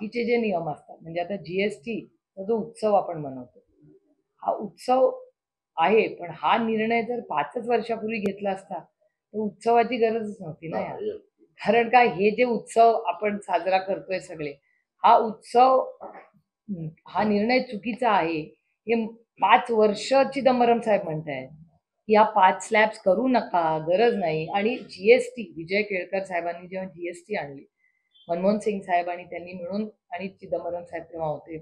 बाकीचे जे नियम असतात, म्हणजे आता जीएसटी जो उत्सव आपण मनवतो, हा उत्सव आहे, पण हा निर्णय जर 5च वर्षापूर्वी घेतला असता तर उत्सवाची गरजच नव्हती ना यार. कारण काय, हे जे उत्सव आपण साजरा करतोय सगळे, हा उत्सव हा निर्णय चुकीचा आहे हे 5 वर्ष चिदंबरम साहेब म्हणतायत. या 5 स्लॅब्स करू नका, गरज नाही. आणि जीएसटी, विजय केळकर साहेबांनी जेव्हा जीएसटी आणली, मनमोहन सिंग साहेब आणि त्यांनी मिळून, आणि चिदंबरम साहेब तेव्हा होते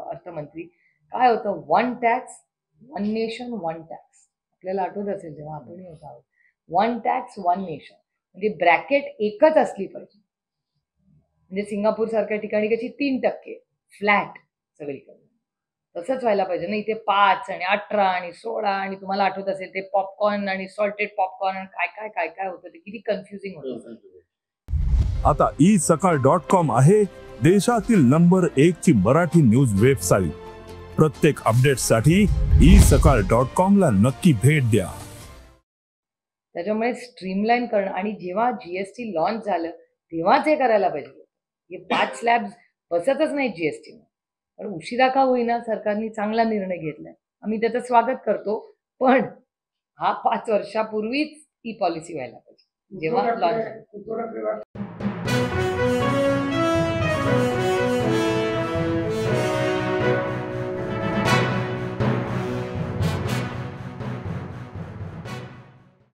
अर्थमंत्री, काय होतं, one tax one nation one tax. आपल्याला आठवत असेल जेव्हा आपणही होत आहोत, वन टॅक्स वन नेशन, म्हणजे ब्रॅकेट एकच असली पाहिजे. म्हणजे सिंगापूर सारख्या ठिकाणी कशी 3% फ्लॅट सगळीकडे, तसंच व्हायला पाहिजे ना. इथे 5 आणि 18 आणि 16, आणि तुम्हाला आठवत असेल ते पॉपकॉर्न आणि सॉल्टेड पॉपकॉर्न आणि काय काय काय काय होतं, ते किती कन्फ्युजिंग होतं. आता isakal.com आहे देशातील नंबर 1 ची मराठी न्यूज वेबसाईट. प्रत्येक अपडेटसाठी isakal.com ला नक्की भेट द्या. त्याच्यामुळे स्ट्रीमलाईन करणं, आणि जेव्हा जीएसटी लॉन्च झालं तेव्हाच हे करायला पाहिजे. हे 5 स्लॅब्स बसतच नाही जीएसटी. पण उशिरा का होईना सरकारने चांगला निर्णय घेतलाय, आम्ही त्याचं स्वागत करतो. पण हा 5 वर्षापूर्वीच ही पॉलिसी व्हायला पाहिजे जेव्हा लॉन्च झाली.